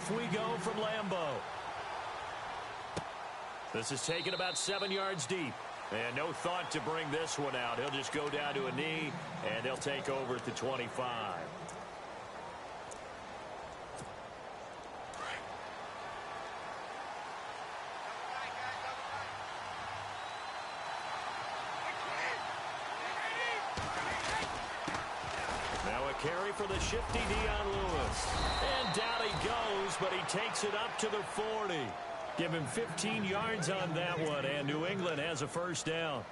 Off we go from Lambeau. This is taken about 7 yards deep. And no thought to bring this one out. He'll just go down to a knee, and they'll take over at the 25. Now a carry for the shifty Dion Lewis. And down he goes, but he takes it up to the 40. Give him 15 yards on that one, and New England has a first down.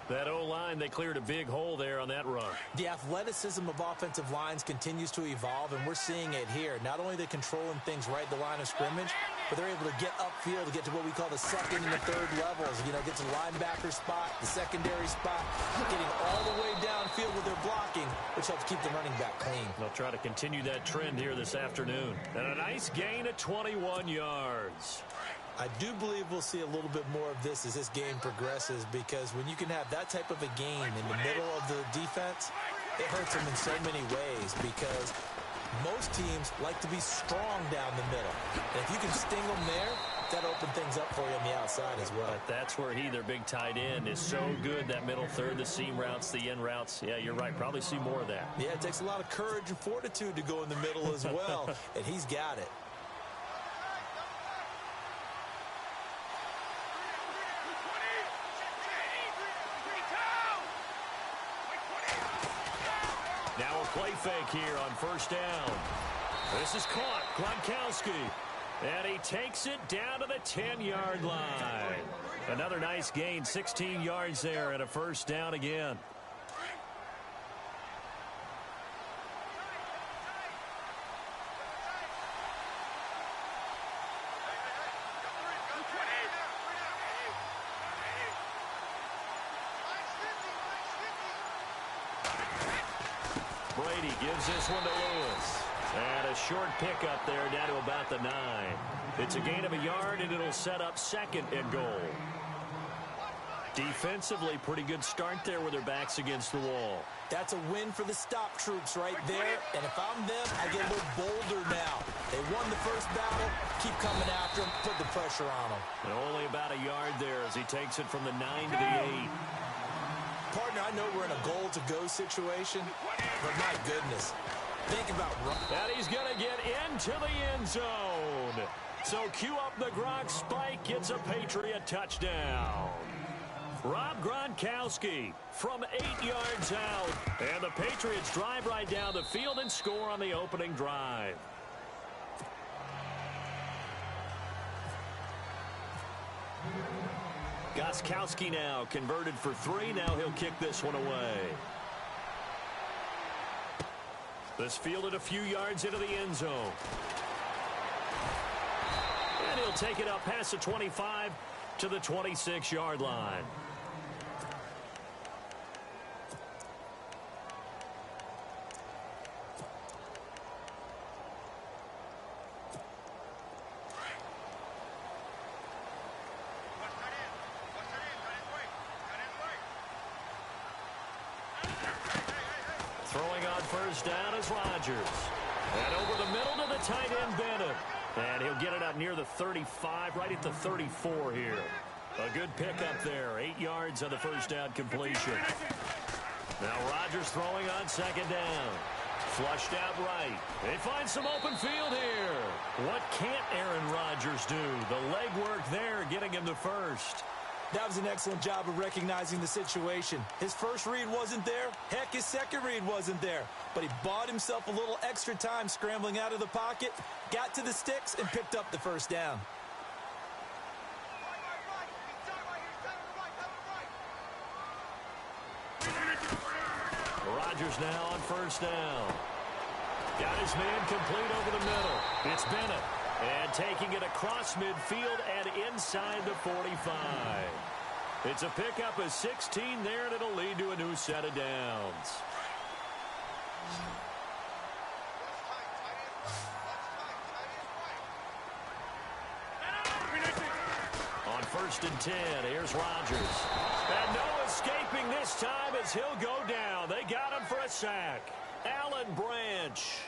That O-line, they cleared a big hole there on that run. The athleticism of offensive lines continues to evolve, and we're seeing it here. Not only are they controlling things right at the line of scrimmage, but they're able to get upfield to get to what we call the second and the third levels. You know, get to the linebacker spot, the secondary spot, getting all the way downfield with their blocking, which helps keep the running back clean. They'll try to continue that trend here this afternoon. And a nice gain of 21 yards. I do believe we'll see a little bit more of this as this game progresses, because when you can have that type of a gain in the middle of the defense, it hurts them in so many ways, because most teams like to be strong down the middle. And if you can sting them there, that opens things up for you on the outside as well. But that's where their big tight end, is so good, that middle third, the seam routes, the in routes. Yeah, you're right. Probably see more of that. Yeah, it takes a lot of courage and fortitude to go in the middle as well, and he's got it. Now a play fake here on first down. This is caught. Gronkowski. And he takes it down to the 10-yard line. Another nice gain, 16 yards there, and a first down again. Brady gives this one to Lewis. And a short pickup there down to about the 9. It's a gain of a yard, and it'll set up second and goal. Defensively, pretty good start there with their backs against the wall. That's a win for the stop troops right there. And if I'm them, I get a little bolder now. They won the first battle. Keep coming after them. Put the pressure on them. And only about a yard there as he takes it from the 9 to the 8. Partner, I know we're in a goal-to-go situation, but my goodness. Think about that. He's going to get into the end zone. So cue up the Gronk spike. Gets a Patriot touchdown. Rob Gronkowski from 8 yards out. And the Patriots drive right down the field and score on the opening drive. Gronkowski now converted for 3. Now he'll kick this one away. This fielded a few yards into the end zone. And he'll take it up past the 25 to the 26-yard line. Throwing on first down is Rodgers. And over the middle to the tight end, Bennett. And he'll get it up near the 35, right at the 34 here. A good pickup there. 8 yards on the first down completion. Now Rodgers throwing on second down. Flushed out right. They find some open field here. What can't Aaron Rodgers do? The legwork there getting him the first. That was an excellent job of recognizing the situation. His first read wasn't there. Heck, his second read wasn't there. But he bought himself a little extra time scrambling out of the pocket, got to the sticks, and picked up the first down. Rodgers now on first down. Got his man complete over the middle. It's Bennett. And taking it across midfield and inside the 45. It's a pickup of 16 there, and it'll lead to a new set of downs. On first and 10, here's Rodgers. And no escaping this time as he'll go down. They got him for a sack. Alan Branch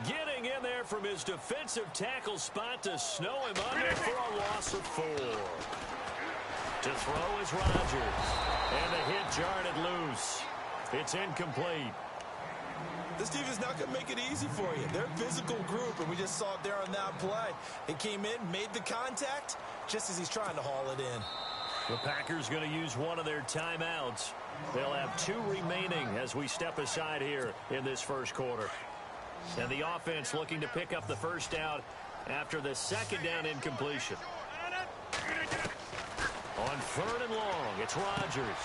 getting Getting in there from his defensive tackle spot to snow him under for a loss of 4. To throw is Rodgers. And the hit jarred it loose. It's incomplete. This defense is not going to make it easy for you. They're a physical group, and we just saw it there on that play. It came in, made the contact, just as he's trying to haul it in. The Packers going to use one of their timeouts. They'll have 2 remaining as we step aside here in this first quarter. And the offense looking to pick up the first down after the second down incompletion. On 3rd and long, it's Rodgers.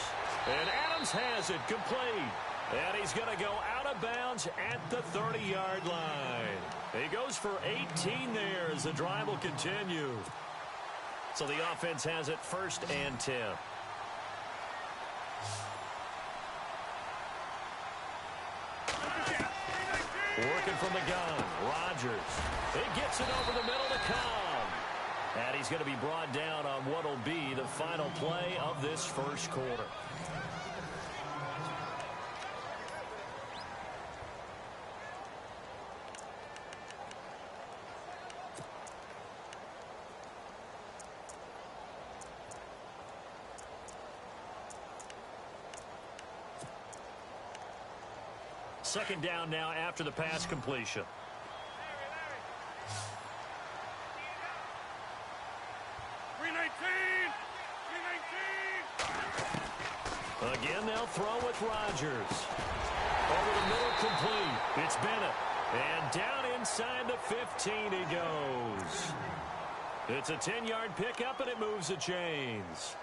And Adams has it complete. And he's going to go out of bounds at the 30-yard line. He goes for 18 there as the drive will continue. So the offense has it 1st and 10. Working from the gun, Rodgers. He gets it over the middle to Cobb. And he's going to be brought down on what will be the final play of this first quarter. Second down now after the pass completion. Again, they'll throw with Rodgers. Over the middle, complete. It's Bennett. And down inside the 15 he goes. It's a 10-yard pickup, and it moves the chains.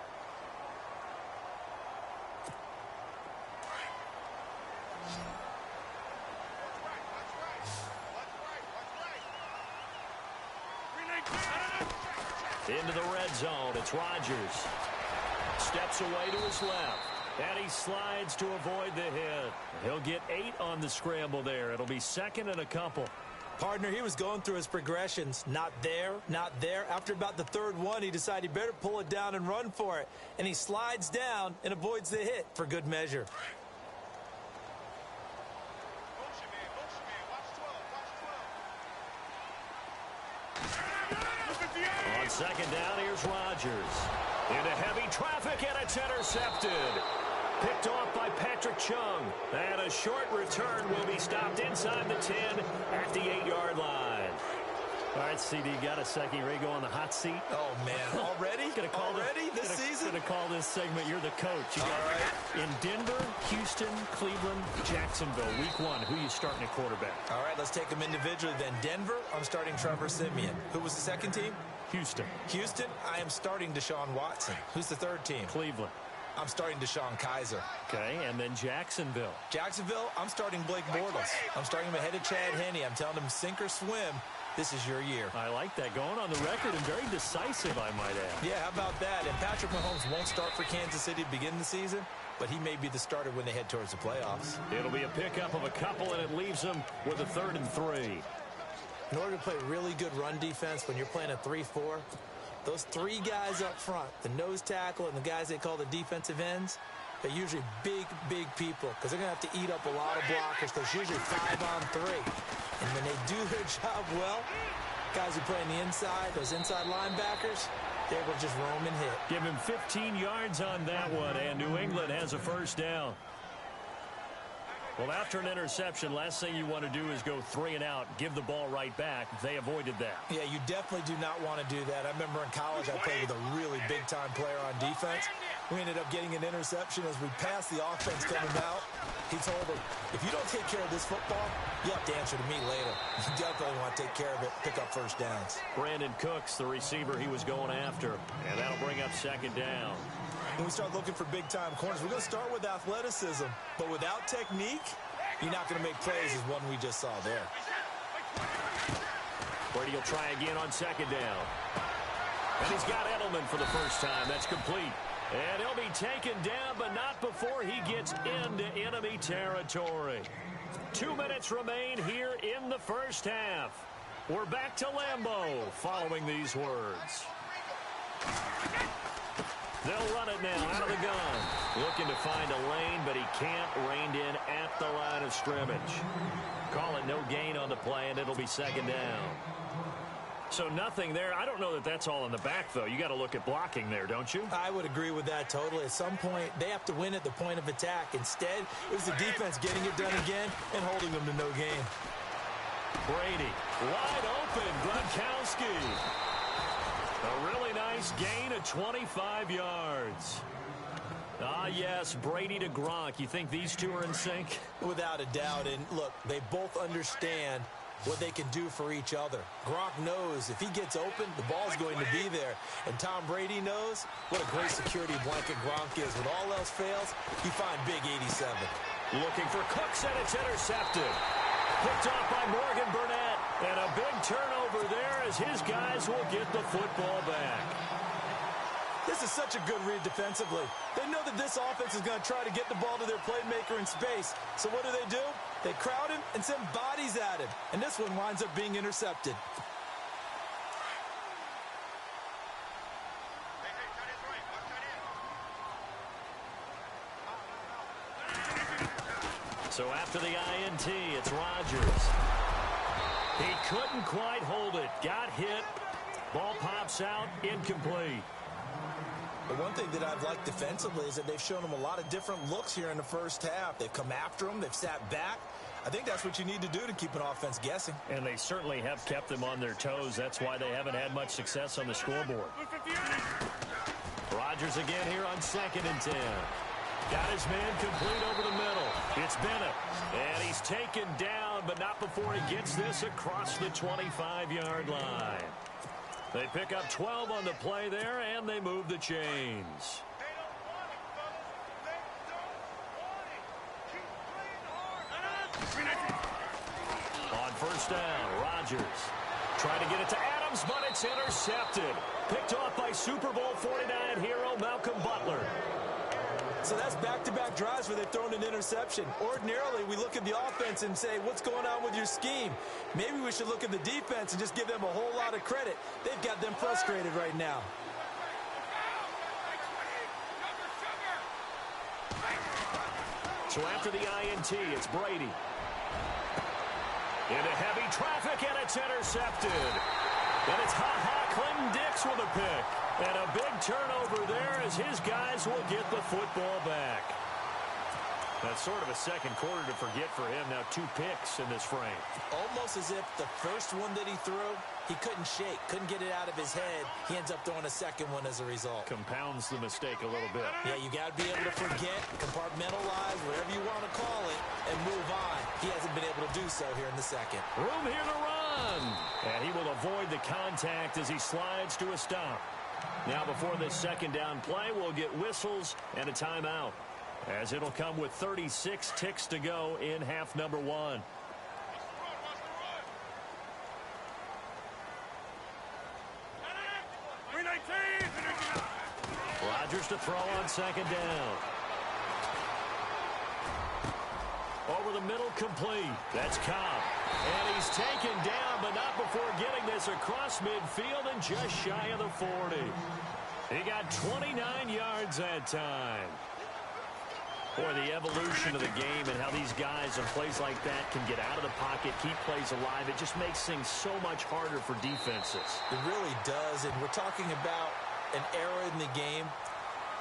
Into the red zone, it's Rodgers. Steps away to his left. And he slides to avoid the hit. He'll get 8 on the scramble there. It'll be 2nd and a couple. Partner, he was going through his progressions. Not there, not there. After about the 3rd one, he decided he better pull it down and run for it. And he slides down and avoids the hit for good measure. On 2nd down, here's Rodgers. Into heavy traffic, and it's intercepted. Picked off by Patrick Chung. And a short return will be stopped inside the 10 at the 8-yard line. All right, CD, got a second. You ready to go on the hot seat? Oh, man. Already? This season? Going to call this segment, you're the coach. You got in Denver, Houston, Cleveland, Jacksonville. Week 1, who you starting at quarterback? All right, let's take them individually then. Denver, I'm starting Trevor Siemian. Who was the second team? Houston. Houston, I am starting Deshaun Watson. Who's the 3rd team? Cleveland. I'm starting Deshaun Kaiser. Okay, and then Jacksonville. Jacksonville, I'm starting Blake Bortles. I'm starting him ahead of Chad Henne. I'm telling him sink or swim. This is your year. I like that. Going on the record and very decisive, I might add. Yeah, how about that? And Patrick Mahomes won't start for Kansas City to begin the season, but he may be the starter when they head towards the playoffs. It'll be a pickup of a couple, and it leaves them with a 3rd and 3. In order to play really good run defense when you're playing a 3-4, those 3 guys up front, the nose tackle and the guys they call the defensive ends, they're usually big people because they're going to have to eat up a lot of blockers because usually 5 on 3. And when they do their job well, guys who play on the inside, those inside linebackers, they will just roam and hit. Give him 15 yards on that one, and New England has a first down. Well, after an interception, last thing you want to do is go 3 and out, give the ball right back. They avoided that. Yeah, you definitely do not want to do that. I remember in college I played with a really big-time player on defense. We ended up getting an interception as we passed the offense coming out. He told him, if you don't take care of this football, you have to answer to me later. You definitely want to take care of it, pick up first downs. Brandon Cooks, the receiver he was going after, and that'll bring up 2nd down. When we start looking for big-time corners, we're going to start with athleticism. But without technique, you're not going to make plays as one we just saw there. Brady will try again on 2nd down. And he's got Edelman for the first time. That's complete. And he'll be taken down, but not before he gets into enemy territory. 2 minutes remain here in the first half. We're back to Lambeau following these words. They'll run it now out of the gun. Looking to find a lane, but he can't. Reined in at the line of scrimmage. Call it no gain on the play, and it'll be second down. So nothing there. I don't know that that's all in the back, though. You got to look at blocking there, don't you? I would agree with that totally. At some point, they have to win at the point of attack. Instead, it was the defense getting it done again and holding them to no gain. Brady, wide open, Gronkowski. A really nice gain of 25 yards. Ah, yes, Brady to Gronk. You think these two are in sync? Without a doubt. And look, they both understand what they can do for each other. Gronk knows if he gets open, the ball's going to be there. And Tom Brady knows what a great security blanket Gronk is. When all else fails, you find big 87. Looking for Cooks, and it's intercepted. Picked off by Morgan Burnett. And a big turnover there as his guys will get the football back. This is such a good read defensively. They know that this offense is going to try to get the ball to their playmaker in space. So what do? They crowd him and send bodies at him. And this one winds up being intercepted. So after the INT, it's Rodgers. He couldn't quite hold it. Got hit. Ball pops out. Incomplete. The one thing that I've liked defensively is that they've shown him a lot of different looks here in the first half. They've come after him. They've sat back. I think that's what you need to do to keep an offense guessing. And they certainly have kept them on their toes. That's why they haven't had much success on the scoreboard. Rodgers again here on 2nd and 10. Got his man complete over the middle. It's Bennett. And he's taken down, but not before he gets this across the 25-yard line. They pick up 12 on the play there, and they move the chains. On first down, Rodgers trying to get it to Adams, but it's intercepted. Picked off by Super Bowl 49 hero Malcolm Butler. So that's back-to-back drives where they've thrown an interception. Ordinarily, we look at the offense and say, what's going on with your scheme? Maybe we should look at the defense and just give them a whole lot of credit. They've got them frustrated right now. So after the INT, it's Brady. Into heavy traffic, and it's intercepted. And it's Clinton Dix with a pick. And a big turnover there as his guys will get the football back. That's sort of a second quarter to forget for him. Now 2 picks in this frame. Almost as if the first one that he threw, he couldn't shake, couldn't get it out of his head. He ends up throwing a second one as a result. Compounds the mistake a little bit. Yeah, you got to be able to forget, compartmentalize, whatever you want to call it, and move on. He hasn't been able to do so here in the second. Room here to run. And he will avoid the contact as he slides to a stop. Now before this second down play, we'll get whistles and a timeout, as it'll come with 36 ticks to go in half number 1. Rodgers to throw on second down. Over the middle, complete. That's Cobb. And he's taken down, but not before getting this across midfield and just shy of the 40. He got 29 yards that time. Boy, the evolution of the game and how these guys in plays like that can get out of the pocket, keep plays alive, it just makes things so much harder for defenses. It really does, and we're talking about an era in the game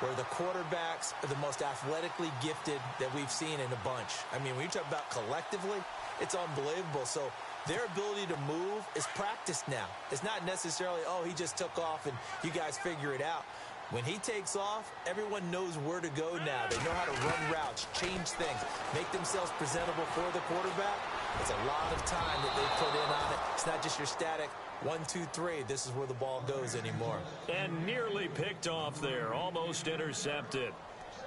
where the quarterbacks are the most athletically gifted that we've seen in a bunch. I mean, when you talk about collectively, it's unbelievable. So their ability to move is practiced now. It's not necessarily, oh, he just took off and you guys figure it out. When he takes off, everyone knows where to go now. They know how to run routes, change things, make themselves presentable for the quarterback. It's a lot of time that they put in on it. It's not just your static 1, 2, 3. This is where the ball goes anymore. And nearly picked off there. Almost intercepted.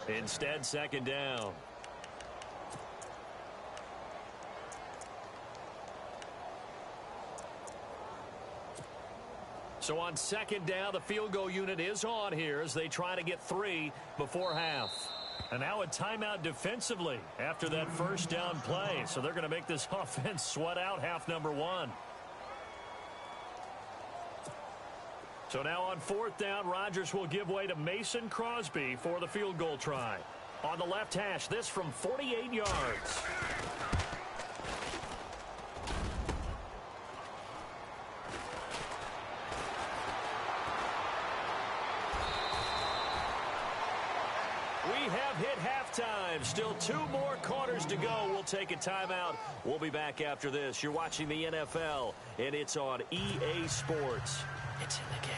Instead, second down. So on second down, the field goal unit is on here as they try to get 3 before half. And now a timeout defensively after that first down play. So they're going to make this offense sweat out half number 1. So now on 4th down, Rodgers will give way to Mason Crosby for the field goal try. On the left hash, this from 48 yards. We have hit halftime. Still 2 more quarters to go. We'll take a timeout. We'll be back after this. You're watching the NFL, and it's on EA Sports. It's in the game.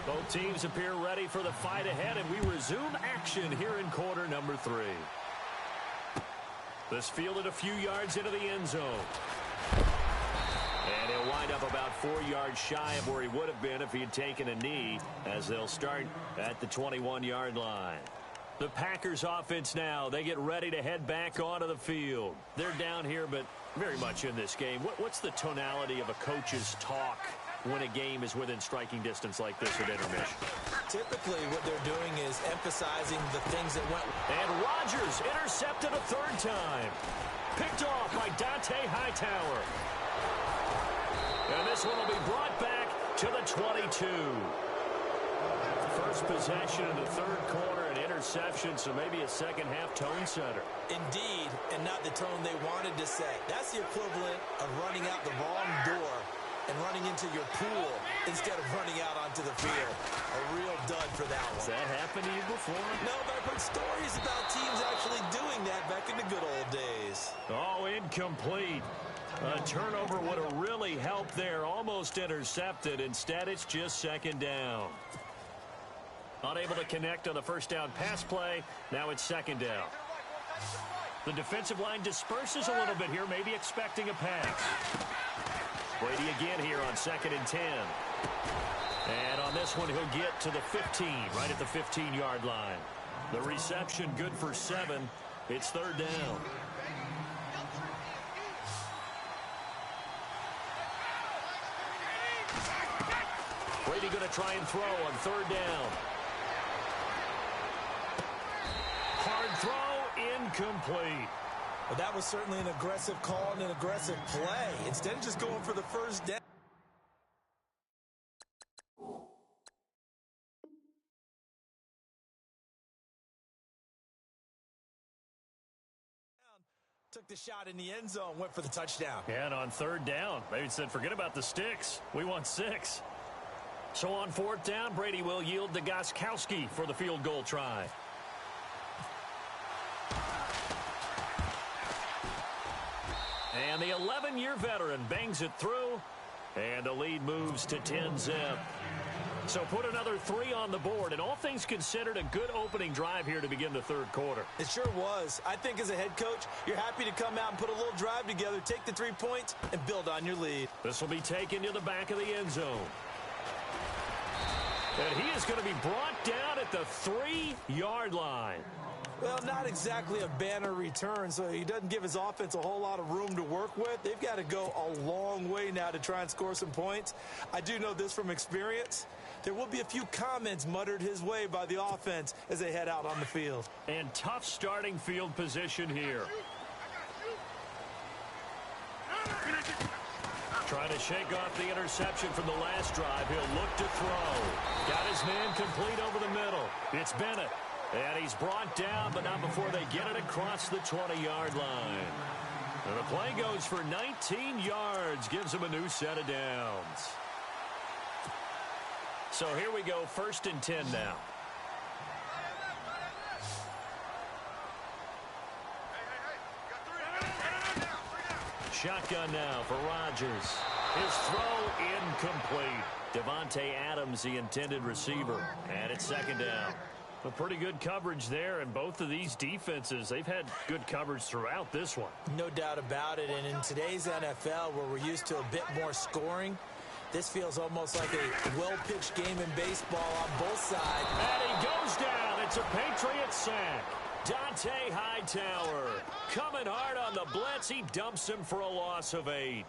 Both teams appear ready for the fight ahead, and we resume action here in quarter number 3. This fielded a few yards into the end zone. And he'll wind up about 4 yards shy of where he would have been if he had taken a knee, as they'll start at the 21-yard line. The Packers offense now, they get ready to head back onto the field. They're down here, but very much in this game. What's the tonality of a coach's talk when a game is within striking distance like this at intermission? Typically, what they're doing is emphasizing the things that went. And Rodgers intercepted a 3rd time. Picked off by Dante Hightower. And this one will be brought back to the 22. First possession in the 3rd quarter, an interception, so maybe a second-half tone setter. Indeed, and not the tone they wanted to set. That's the equivalent of running out the wrong door and running into your pool instead of running out onto the field. A real dud for that one. Has that happened to you before? No, but I've heard stories about teams actually doing that back in the good old days. Oh, incomplete. A turnover would have really helped there. Almost intercepted. Instead, it's just 2nd down. Unable to connect on the 1st down pass play. Now it's 2nd down. The defensive line disperses a little bit here, maybe expecting a pass. Brady again here on 2nd and 10. And on this one, he'll get to the 15, right at the 15-yard line. The reception good for 7. It's 3rd down. Brady going to try and throw on 3rd down. Hard throw, incomplete. Well, that was certainly an aggressive call and an aggressive play. Instead of just going for the 1st down. Took the shot in the end zone, went for the touchdown. And on 3rd down, they said, forget about the sticks. We want 6. So on 4th down, Brady will yield to Gostkowski for the field goal try. And the 11-year veteran bangs it through, and the lead moves to 10-zip. So put another 3 on the board, and all things considered, a good opening drive here to begin the 3rd quarter. It sure was. I think as a head coach, you're happy to come out and put a little drive together, take the 3 points, and build on your lead. This will be taken to the back of the end zone. And he is going to be brought down at the 3-yard line. Well, not exactly a banner return, so he doesn't give his offense a whole lot of room to work with. They've got to go a long way now to try and score some points. I do know this from experience. There will be a few comments muttered his way by the offense as they head out on the field. And tough starting field position here. Trying to shake off the interception from the last drive. He'll look to throw. Got his man complete over the middle. It's Bennett. And he's brought down, but not before they get it across the 20-yard line. And the play goes for 19 yards. Gives him a new set of downs. So here we go, 1st and 10 now. Shotgun now for Rodgers. His throw incomplete. Devontae Adams, the intended receiver. And it's 2nd down. A pretty good coverage there, and both of these defenses, they've had good coverage throughout this one. No doubt about it, and in today's NFL, where we're used to a bit more scoring, this feels almost like a well-pitched game in baseball on both sides. And he goes down. It's a Patriot sack. Dante Hightower coming hard on the blitz. He dumps him for a loss of 8.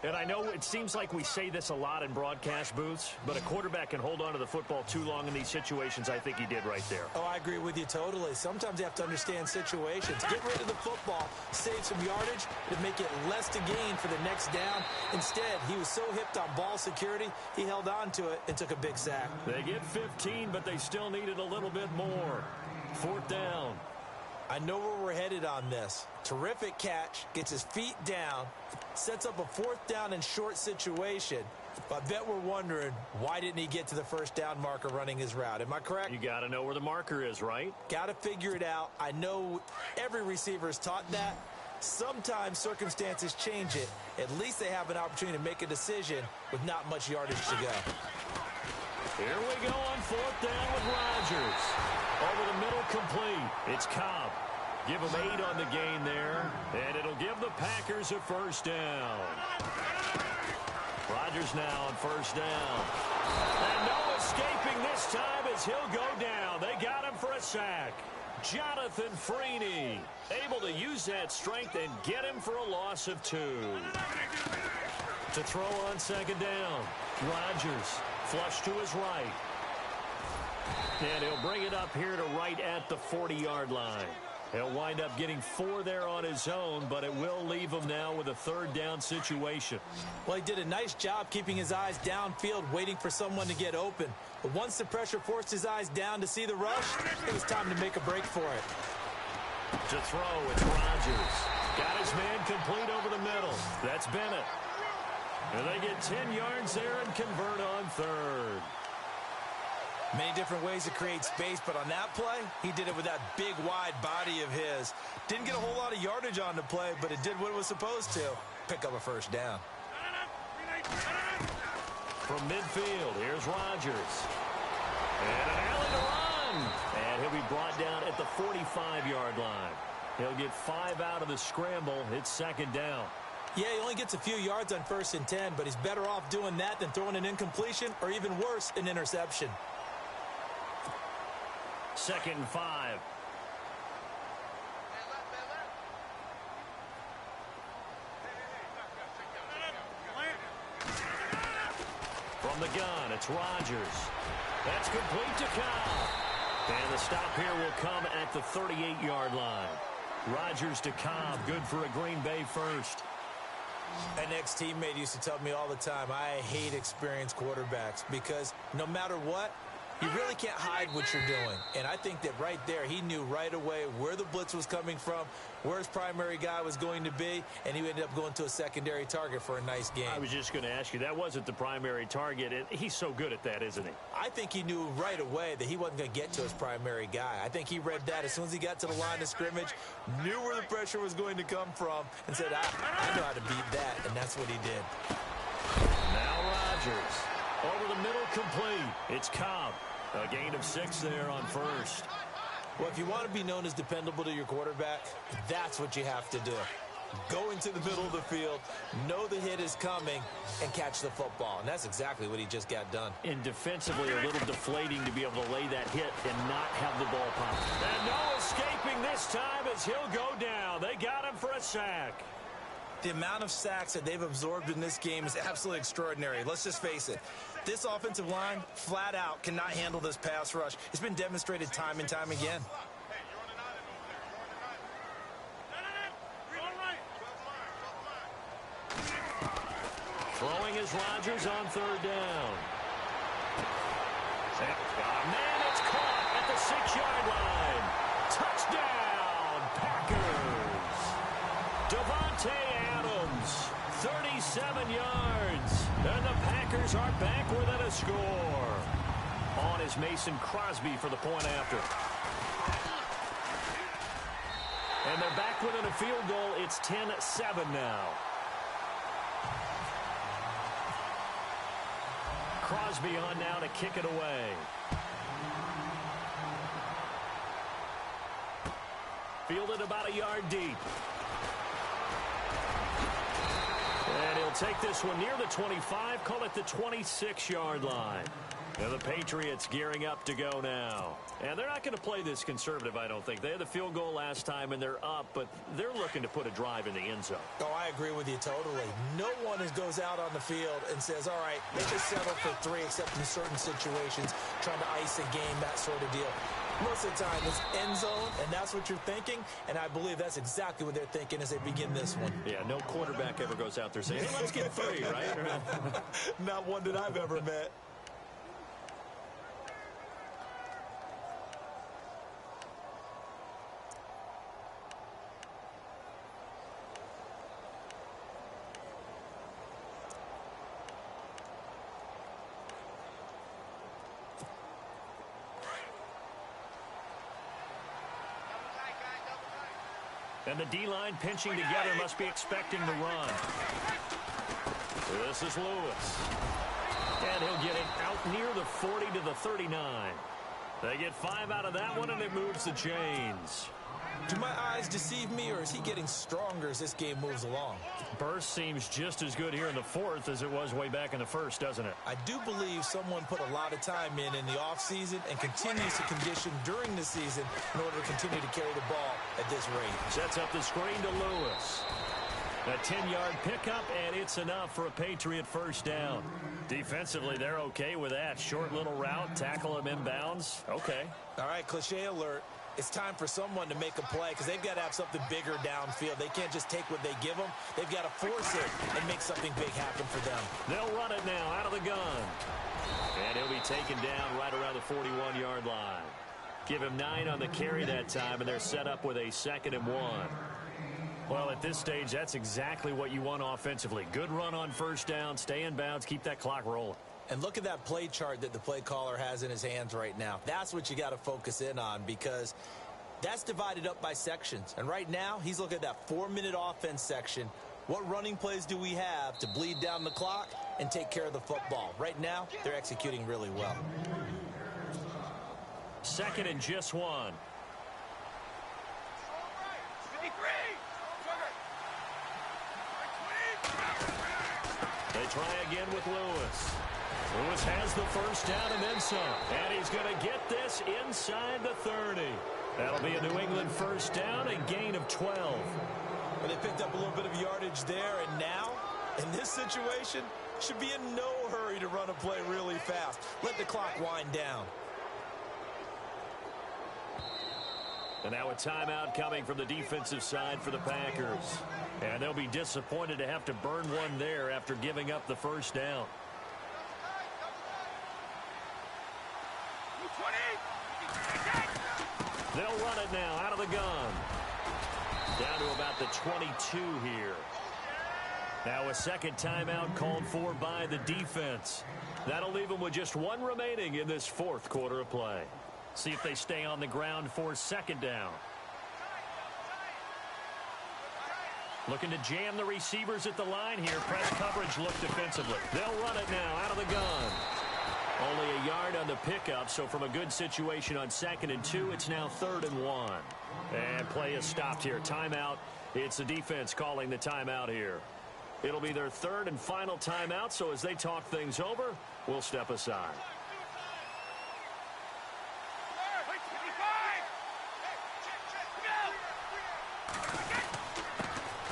And I know it seems like we say this a lot in broadcast booths, but a quarterback can hold on to the football too long in these situations. I think he did right there. Oh, I agree with you totally. Sometimes you have to understand situations. Get rid of the football, save some yardage to make it less to gain for the next down. Instead, he was so hipped on ball security, he held on to it and took a big sack. They get 15, but they still needed a little bit more. 4th down. I know where we're headed on this. Terrific catch, gets his feet down, sets up a 4th down and short situation. But I bet we're wondering, why didn't he get to the first down marker running his route? Am I correct? You got to know where the marker is, right? Got to figure it out. I know every receiver is taught that. Sometimes circumstances change it. At least they have an opportunity to make a decision with not much yardage to go. Here we go on 4th down with Rodgers. Over the middle, complete. It's Cobb. Give him 8 on the gain there, and it'll give the Packers a first down. Rodgers now on 1st down. And no escaping this time as he'll go down. They got him for a sack. Jonathan Freeney able to use that strength and get him for a loss of 2. To throw on 2nd down, Rodgers flush to his right. And he'll bring it up here to right at the 40-yard line. He'll wind up getting 4 there on his own, but it will leave him now with a 3rd down situation. Well, he did a nice job keeping his eyes downfield, waiting for someone to get open. But once the pressure forced his eyes down to see the rush, it was time to make a break for it. To throw, it's Rodgers. Got his man complete over the middle. That's Bennett. And they get 10 yards there and convert on 3rd. Many different ways to create space, but on that play, he did it with that big, wide body of his. Didn't get a whole lot of yardage on the play, but it did what it was supposed to. Pick up a 1st down. From midfield, here's Rodgers. And an alley to run. And he'll be brought down at the 45-yard line. He'll get 5 out of the scramble. It's 2nd down. Yeah, he only gets a few yards on 1st and 10, but he's better off doing that than throwing an incompletion or even worse, an interception. 2nd and 5. From the gun, it's Rodgers. That's complete to Cobb. And the stop here will come at the 38-yard line. Rodgers to Cobb, good for a Green Bay first. An ex-teammate used to tell me all the time, I hate experienced quarterbacks because no matter what, you really can't hide what you're doing. And I think that right there, he knew right away where the blitz was coming from, where his primary guy was going to be, and he ended up going to a secondary target for a nice game. I was just going to ask you, that wasn't the primary target, and he's so good at that, isn't he? I think he knew right away that he wasn't going to get to his primary guy. I think he read that as soon as he got to the line of scrimmage, knew where the pressure was going to come from, and said, I know how to beat that, and that's what he did. Now Rodgers. Over the middle, complete. It's Cobb. A gain of 6 there on 1st. Well, if you want to be known as dependable to your quarterback, that's what you have to do. Go into the middle of the field, know the hit is coming, and catch the football. And that's exactly what he just got done. And defensively, a little deflating to be able to lay that hit and not have the ball pop. And no escaping this time as he'll go down. They got him for a sack. The amount of sacks that they've absorbed in this game is absolutely extraordinary. Let's just face it. This offensive line, flat out, cannot handle this pass rush. It's been demonstrated time and time again. Throwing is Rodgers on 3rd down. Man, it's caught at the 6-yard line. Touchdown, Packers. Devontae Adams, 37 yards. And the Packers are back within a score. On is Mason Crosby for the point after. And they're back within a field goal. It's 10-7 now. Crosby on now to kick it away. Fielded about a yard deep. And he'll take this one near the 25, call it the 26-yard line. And the Patriots gearing up to go now. And they're not going to play this conservative, I don't think. They had the field goal last time, and they're up, but they're looking to put a drive in the end zone. Oh, I agree with you totally. No one goes out on the field and says, all right, let's just settle for 3, except in certain situations, trying to ice a game, that sort of deal. Most of the time, it's end zone, and that's what you're thinking, and I believe that's exactly what they're thinking as they begin this one. Yeah, no quarterback ever goes out there saying, hey, let's get 3, right? Not one that I've ever met. And the D-line pinching together, must be expecting the run. This is Lewis. And he'll get it out near the 40 to the 39. They get 5 out of that one, and it moves the chains. Do my eyes deceive me, or is he getting stronger as this game moves along? Burst seems just as good here in the 4th as it was way back in the 1st, doesn't it? I do believe someone put a lot of time in the offseason and continues to condition during the season in order to continue to carry the ball at this rate. Sets up the screen to Lewis. A 10-yard pickup, and it's enough for a Patriot first down. Defensively, they're okay with that. Short little route, tackle him inbounds. Okay. All right, cliche alert. It's time for someone to make a play because they've got to have something bigger downfield. They can't just take what they give them. They've got to force it and make something big happen for them. They'll run it now out of the gun. And he'll be taken down right around the 41-yard line. Give him 9 on the carry that time, and they're set up with a 2nd and 1. Well, at this stage, that's exactly what you want offensively. Good run on first down, stay in bounds, keep that clock rolling. And look at that play chart that the play caller has in his hands right now. That's what you got to focus in on because that's divided up by sections. And right now, he's looking at that 4-minute offense section. What running plays do we have to bleed down the clock and take care of the football? Right now, they're executing really well. 2nd and just 1. They try again with Lewis. Lewis has the first down and then some. And he's going to get this inside the 30. That'll be a New England first down, a gain of 12. Well, they picked up a little bit of yardage there, and now, in this situation, should be in no hurry to run a play really fast. Let the clock wind down. And now a timeout coming from the defensive side for the Packers. And they'll be disappointed to have to burn one there after giving up the first down. They'll run it now out of the gun. Down to about the 22 here. Now a 2nd timeout called for by the defense. That'll leave them with just 1 remaining in this 4th quarter of play. See if they stay on the ground for 2nd down. Looking to jam the receivers at the line here. Press coverage look defensively. They'll run it now out of the gun. Only a yard on the pickup, so from a good situation on 2nd and 2, it's now 3rd and 1. And play is stopped here. Timeout. It's the defense calling the timeout here. It'll be their 3rd and final timeout, so as they talk things over, we'll step aside.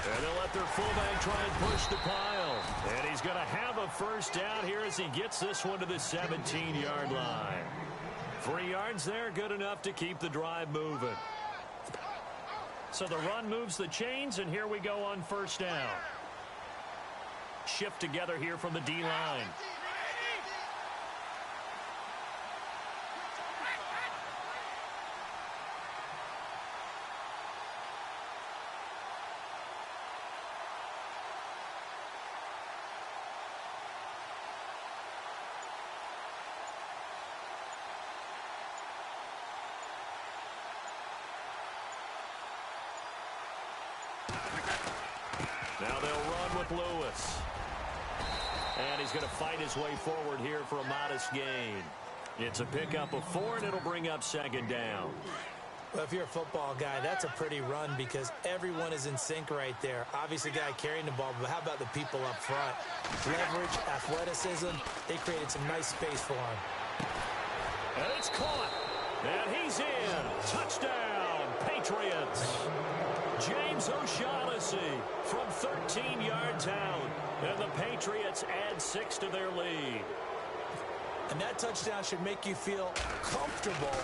And they'll let their fullback try and push the pile. And he's going to have a first down here as he gets this one to the 17-yard line. 3 yards there, good enough to keep the drive moving. So the run moves the chains, and here we go on first down. Shift together here from the D-line. Now they'll run with Lewis. And he's going to fight his way forward here for a modest gain. It's a pickup of 4, and it'll bring up 2nd down. Well, if you're a football guy, that's a pretty run because everyone is in sync right there. Obviously, the guy carrying the ball, but how about the people up front? Leverage, athleticism, they created some nice space for him. And it's caught. And he's in. Touchdown, Patriots. James O'Shaughnessy from 13-yard out. And the Patriots add 6 to their lead. And that touchdown should make you feel comfortable.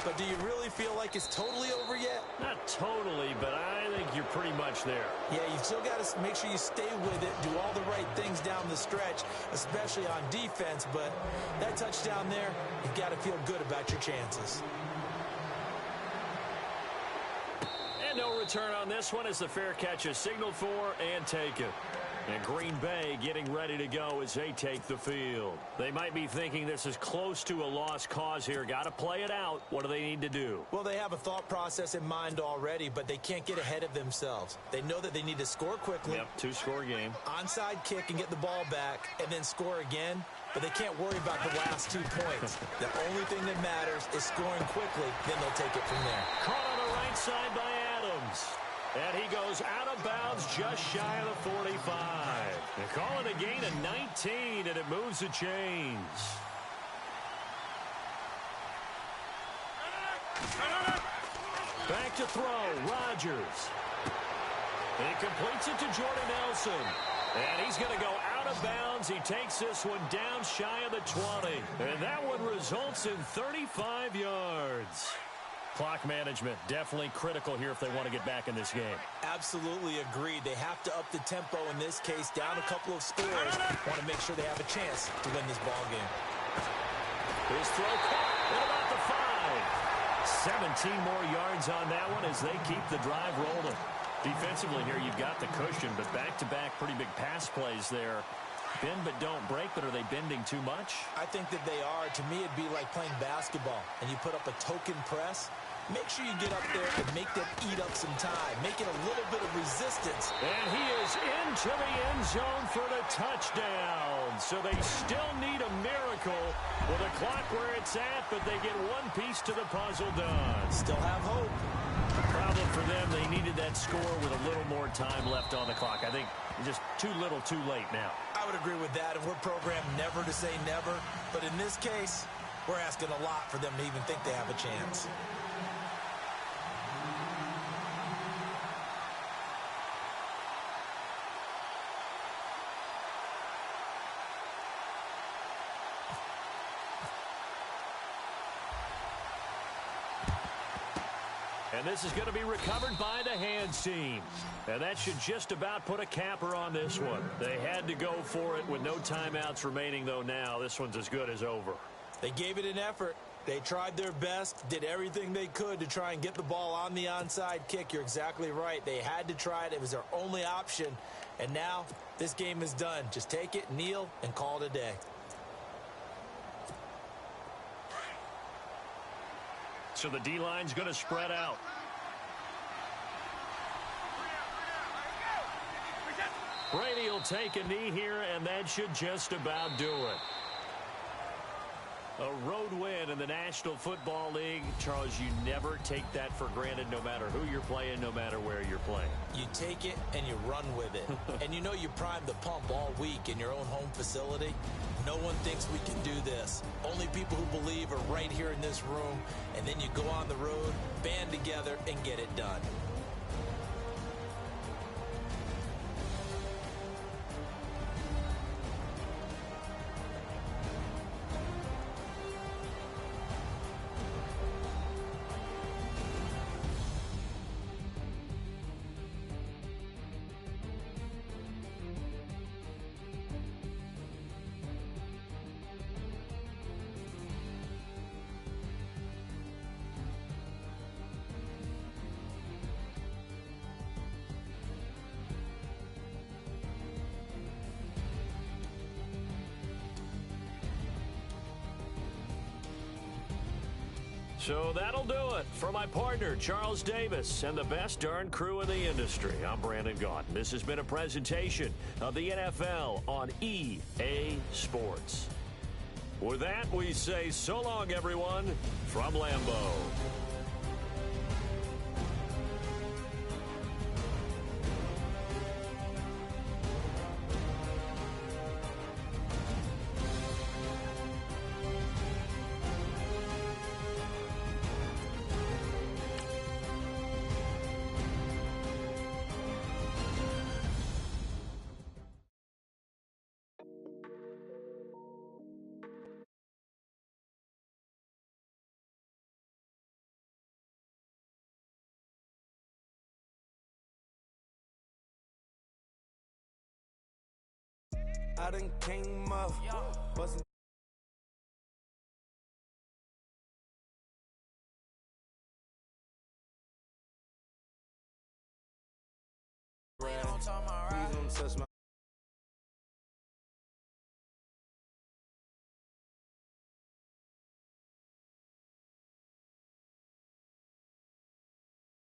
But do you really feel like it's totally over yet? Not totally, but I think you're pretty much there. Yeah, you've still got to make sure you stay with it, do all the right things down the stretch, especially on defense. But that touchdown there, you've got to feel good about your chances. And no return on this one as the fair catch is signaled for and taken. And Green Bay getting ready to go as they take the field. They might be thinking this is close to a lost cause here. Got to play it out. What do they need to do? Well, they have a thought process in mind already, but they can't get ahead of themselves. They know that they need to score quickly. Yep, 2-score game. Onside kick and get the ball back and then score again. But they can't worry about the last 2 points. The only thing that matters is scoring quickly. Then they'll take it from there. Caught on the right side by Adams. And he goes out of bounds just shy of the 45. They call it a gain of 19, and it moves the chains. Back to throw, Rodgers. He completes it to Jordan Nelson. And he's going to go out of bounds. He takes this one down shy of the 20. And that one results in 35 yards. Clock management, definitely critical here if they want to get back in this game. Absolutely agreed. They have to up the tempo in this case, down a couple of scores. Want to make sure they have a chance to win this ball game. His throw caught at about the 5. 17 more yards on that one as they keep the drive rolling. Defensively here, you've got the cushion, but back-to-back pretty big pass plays there. Bend but don't break, but are they bending too much? I think that they are. To me, it'd be like playing basketball, and you put up a token press. Make sure you get up there and make them eat up some time. Make it a little bit of resistance. And he is into the end zone for the touchdown. So they still need a miracle with the clock where it's at, but they get one piece to the puzzle done. Still have hope. Problem for them, they needed that score with a little more time left on the clock. I think just too little, too late now. I would agree with that, and we're programmed never to say never. But in this case, we're asking a lot for them to even think they have a chance. And this is going to be recovered by the hands team. And that should just about put a capper on this one. They had to go for it with no timeouts remaining, though now. This one's as good as over. They gave it an effort. They tried their best, did everything they could to try and get the ball on the onside kick. You're exactly right. They had to try it. It was their only option. And now this game is done. Just take it, kneel, and call it a day. So the D-line's going to spread out. Brady will take a knee here, and that should just about do it. A road win in the National Football League. Charles, you never take that for granted no matter who you're playing, no matter where you're playing. You take it and you run with it. And you know you primed the pump all week in your own home facility. No one thinks we can do this. Only people who believe are right here in this room. And then you go on the road, band together, and get it done. So that'll do it. For my partner, Charles Davis, and the best darn crew in the industry, I'm Brandon Gaudin. This has been a presentation of the NFL on EA Sports. With that, we say so long, everyone, from Lambeau. I done came up, bustin'. Please don't touch my